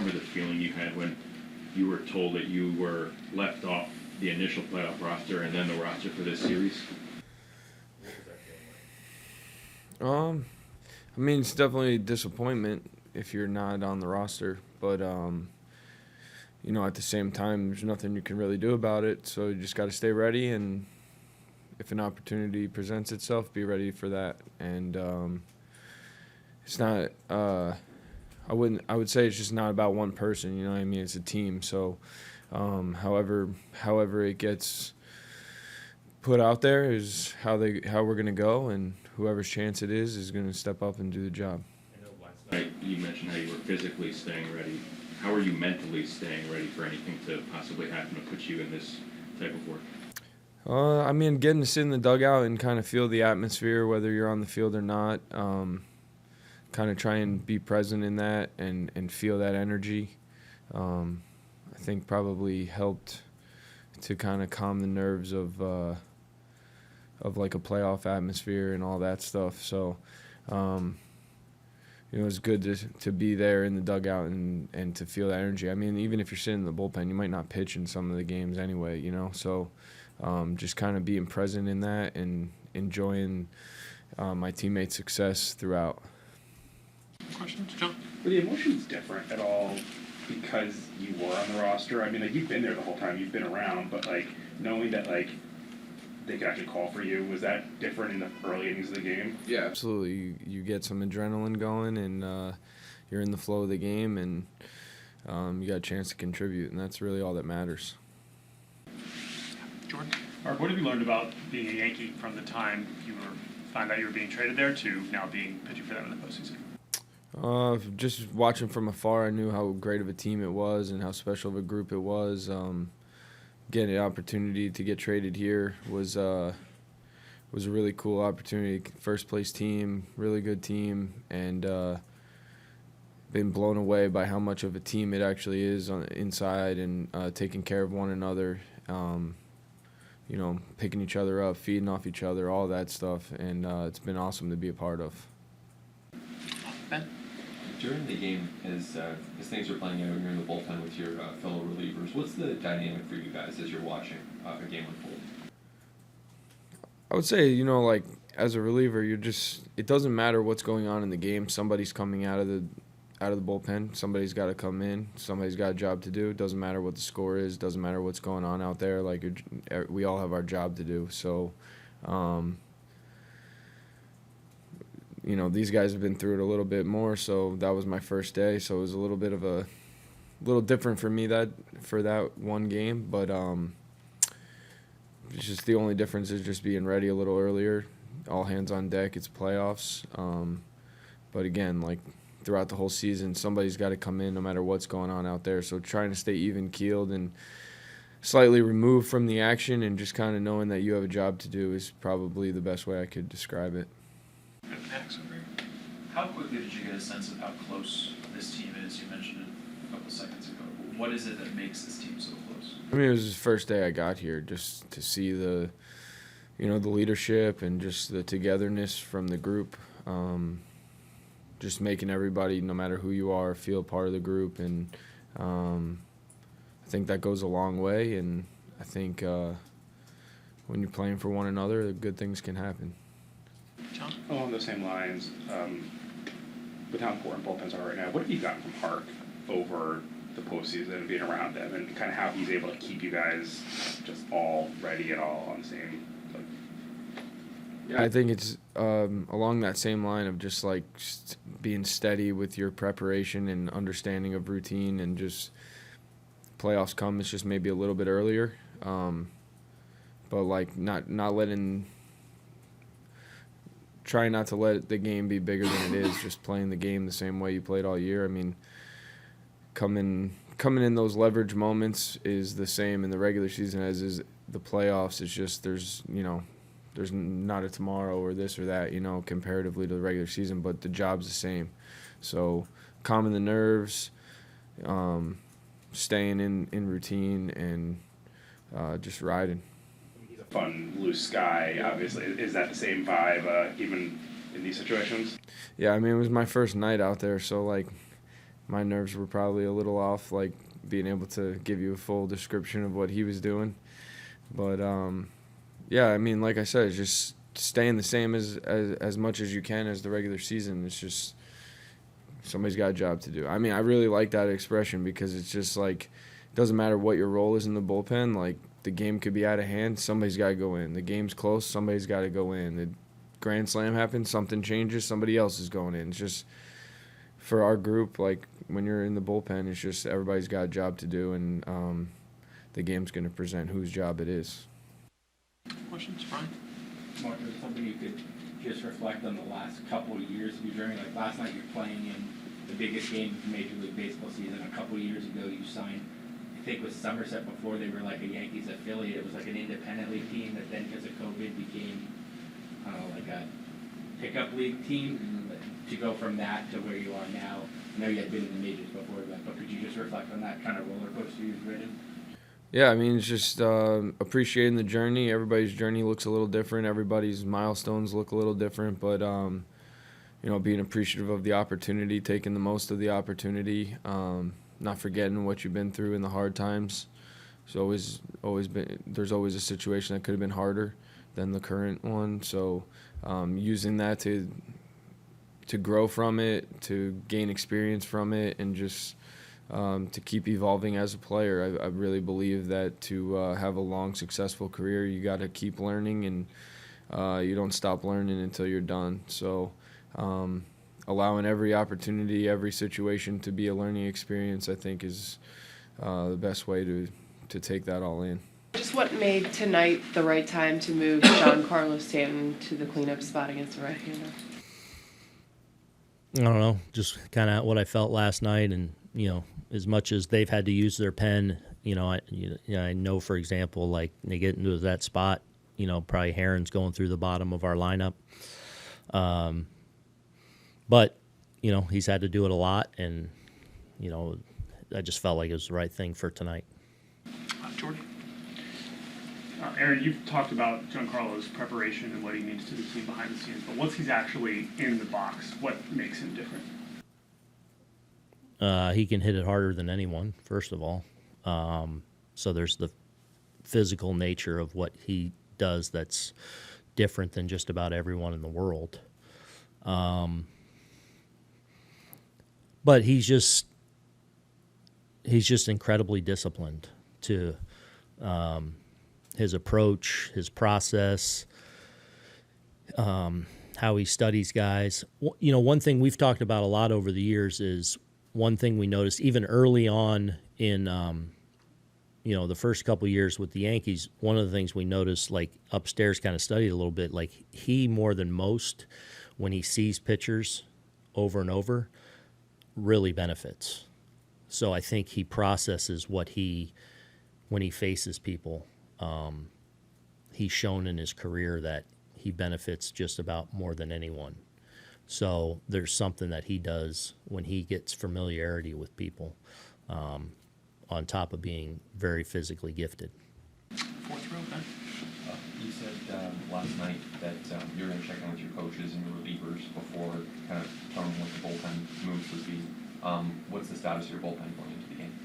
remember the feeling you had when you were told that you were left off the initial playoff roster and then the roster for this series? What was that feeling like? I mean, it's definitely a disappointment if you're not on the roster, but you know, at the same time, there's nothing you can really do about it. So you just got to stay ready, and if an opportunity presents itself, be ready for that. And it's not. I would say it's just not about one person. You know what I mean? It's a team. So, however it gets put out there is how we're gonna go, and whoever's chance it is gonna step up and do the job. I know last night you mentioned how you were physically staying ready. How are you mentally staying ready for anything to possibly happen to put you in this type of work? I mean, getting to sit in the dugout and kind of feel the atmosphere, whether you're on the field or not. Kind of try and be present in that and feel that energy. I think probably helped to kind of calm the nerves of like a playoff atmosphere and all that stuff. So, you know, it's good to be there in the dugout and to feel that energy. I mean, even if you're sitting in the bullpen, you might not pitch in some of the games anyway, you know. So just kind of being present in that and enjoying my teammates' success throughout. Questions, John? Were the emotions different at all because you were on the roster? I mean, like, you've been there the whole time, you've been around, but, like, knowing that, like, they could actually call for you, was that different in the early innings of the game? Yeah, absolutely. You get some adrenaline going, and you're in the flow of the game, and you got a chance to contribute, and that's really all that matters. Jordan? Mark, what have you learned about being a Yankee from the time you found out you were being traded there to now being pitching for them in the postseason? Just watching from afar, I knew how great of a team it was and how special of a group it was. Getting the opportunity to get traded here was a really cool opportunity. First place team, really good team, and been blown away by how much of a team it actually is on inside and taking care of one another. You know, picking each other up, feeding off each other, all that stuff, and it's been awesome to be a part of. Ben? During the game, as things are playing out, you're in the bullpen with your fellow relievers. What's the dynamic for you guys as you're watching a game unfold? I would say, you know, like as a reliever, it doesn't matter what's going on in the game. Somebody's coming out of the bullpen. Somebody's got to come in. Somebody's got a job to do. It doesn't matter what the score is. Doesn't matter what's going on out there. Like we all have our job to do. So. You know, these guys have been through it a little bit more, so that was my first day, so it was a little bit of a little different for me for that one game, but it's just the only difference is just being ready a little earlier, all hands on deck. It's playoffs, but again, like throughout the whole season, somebody's got to come in no matter what's going on out there, so trying to stay even-keeled and slightly removed from the action and just kind of knowing that you have a job to do is probably the best way I could describe it. Max over here. How quickly did you get a sense of how close this team is? You mentioned it a couple seconds ago. What is it that makes this team so close? I mean, it was the first day I got here, just to see the leadership and just the togetherness from the group. Just making everybody, no matter who you are, feel part of the group, and I think that goes a long way. And I think when you're playing for one another, good things can happen. John? Along those same lines, with how important bullpens are right now, what have you gotten from Hark over the postseason and being around them, and kind of how he's able to keep you guys just all ready and all on the same? Yeah, I think it's along that same line of just like being steady with your preparation and understanding of routine, and just playoffs come, it's just maybe a little bit earlier, but like not letting. Try not to let the game be bigger than it is, just playing the game the same way you played all year. I mean, coming in those leverage moments is the same in the regular season as is the playoffs. It's just there's not a tomorrow or this or that, you know, comparatively to the regular season, but the job's the same. So calming the nerves, staying in routine, and just riding. Fun, loose guy, obviously. Is that the same vibe even in these situations? Yeah, I mean, it was my first night out there, so, like, my nerves were probably a little off, like being able to give you a full description of what he was doing. But yeah, I mean, like I said, it's just staying the same as much as you can as the regular season. It's just somebody's got a job to do. I mean, I really like that expression because it's just like it doesn't matter what your role is in the bullpen. Like the game could be out of hand, somebody's got to go in. The game's close, somebody's got to go in. The grand slam happens, something changes, somebody else is going in. It's just for our group, like when you're in the bullpen, it's just everybody's got a job to do, and the game's going to present whose job it is. Questions, Brian? Mark, is something you could just reflect on the last couple of years of your journey? Like last night, you're playing in the biggest game of Major League Baseball season. A couple of years ago, you signed, I think, with Somerset before they were like a Yankees affiliate. It was like an independent league team that then, because of COVID, became, I don't know, like a pickup league team. To go from that to where you are now, I know you had been in the majors before that, but could you just reflect on that kind of roller coaster you've ridden? Yeah, I mean, it's just appreciating the journey. Everybody's journey looks a little different. Everybody's milestones look a little different, but you know, being appreciative of the opportunity, taking the most of the opportunity, not forgetting what you've been through in the hard times. There's always a situation that could have been harder than the current one. So using that to grow from it, to gain experience from it, and just to keep evolving as a player. I really believe that to have a long, successful career, you got to keep learning, and you don't stop learning until you're done. So allowing every opportunity, every situation to be a learning experience, I think is the best way to take that all in. Just what made tonight the right time to move Giancarlo Stanton to the cleanup spot against the right-hander? I don't know, just kind of what I felt last night, and you know, as much as they've had to use their pen, you know, I know, for example, like they get into that spot, you know, probably Heron's going through the bottom of our lineup, but you know, he's had to do it a lot, and you know, I just felt like it was the right thing for tonight. Jordan? Aaron, you've talked about Giancarlo's preparation and what he means to the team behind the scenes, but once he's actually in the box, what makes him different? He can hit it harder than anyone, first of all. So there's the physical nature of what he does that's different than just about everyone in the world. But he's just incredibly disciplined to his approach, his process, how he studies guys. You know, one thing we've talked about a lot over the years is one thing we noticed even early on in, you know, the first couple of years with the Yankees. One of the things we noticed, like upstairs, kind of studied a little bit, like he more than most, when he sees pitchers over and over, really benefits. So I think he processes when he faces people. He's shown in his career that he benefits just about more than anyone. So there's something that he does when he gets familiarity with people, on top of being very physically gifted. Fourth row, Ben? You said last night that you're going to check in with your coaches and your relievers before kind of telling what the bullpen moves would be. What's the status of your bullpen going into the game?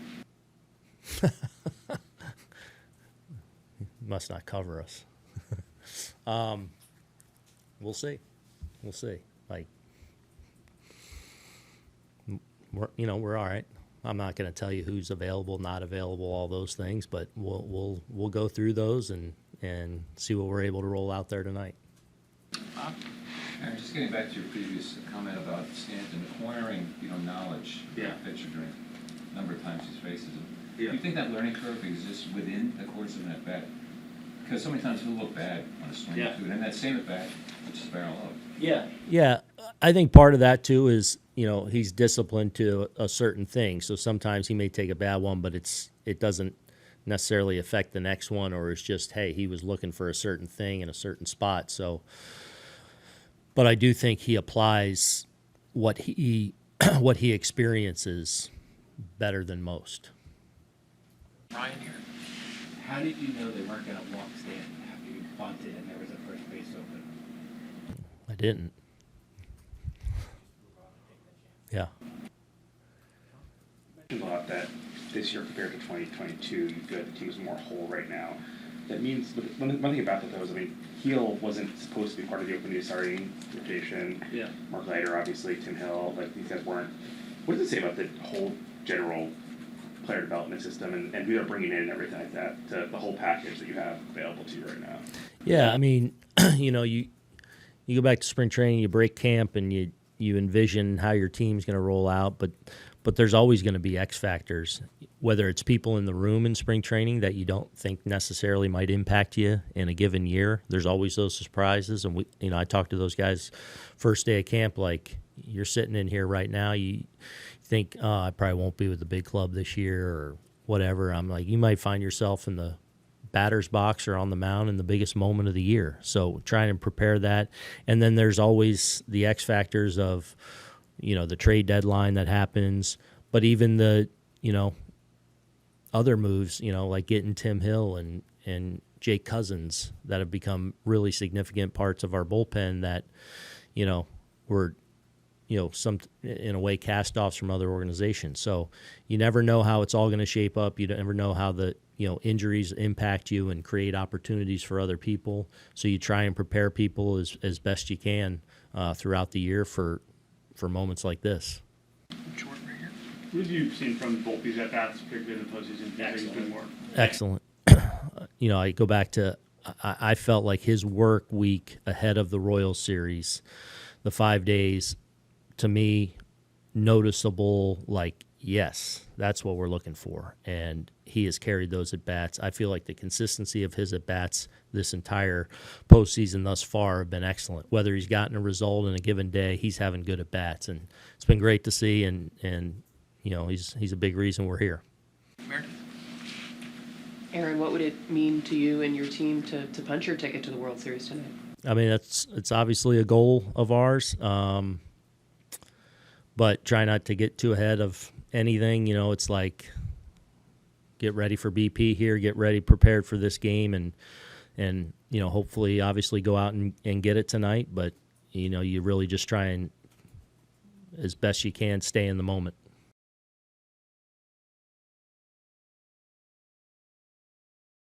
Must not cover us. We'll see. Like, we're all right. I'm not going to tell you who's available, not available, all those things, but we'll go through those and see what we're able to roll out there tonight. And just getting back to your previous comment about Stanton acquiring, knowledge of the pitcher during a number of times he faces him. Do you think that learning curve exists within the course of an at-bat? Because so many times he'll look bad on a swing too, and that same at-bat, it's just barrel up. Yeah, I think part of that too is, he's disciplined to a certain thing. So sometimes he may take a bad one, but it doesn't necessarily affect the next one, or it's just, hey, he was looking for a certain thing in a certain spot. So, but I do think he applies what he experiences better than most. Ryan here. How did you know they weren't going to walk Stanton after you bunted and there was a first base open? I didn't. Yeah. a lot that this year compared to 2022, you feel like the team's more whole right now. That means, but one thing about that though is, I mean, Heel wasn't supposed to be part of the opening day starting rotation. Yeah. Mark Leiter, obviously, Tim Hill, like these guys weren't. What does it say about the whole general player development system and who they're bringing in and everything like that, the whole package that you have available to you right now? Yeah, I mean, you go back to spring training, you break camp, and you envision how your team's going to roll out, but there's always going to be X factors, whether it's people in the room in spring training that you don't think necessarily might impact you in a given year. There's always those surprises, and I talked to those guys first day of camp, like, you're sitting in here right now, you think, oh, I probably won't be with the big club this year or whatever. I'm like, you might find yourself in the batter's box or on the mound in the biggest moment of the year. So trying to prepare that. And then there's always the X factors of, the trade deadline that happens, but even the, other moves, like getting Tim Hill and Jake Cousins that have become really significant parts of our bullpen that, were, some in a way cast-offs from other organizations. So you never know how it's all going to shape up. You never know how the injuries impact you and create opportunities for other people. So you try and prepare people as best you can throughout the year for moments like this. Jordan right here. What have you seen from both these at-bats, particularly in the postseason? Excellent. I go back to I felt like his work week ahead of the Royals series, the 5 days, to me, noticeable, like, yes, that's what we're looking for. And he has carried those at-bats. I feel like the consistency of his at-bats this entire postseason thus far have been excellent. Whether he's gotten a result in a given day, he's having good at-bats. And it's been great to see, and he's a big reason we're here. Aaron, what would it mean to you and your team to punch your ticket to the World Series tonight? I mean, it's obviously a goal of ours, but try not to get too ahead of anything. It's like, get ready for BP here, get ready, prepared for this game, and hopefully, obviously, go out and get it tonight. But you really just try and, as best you can, stay in the moment.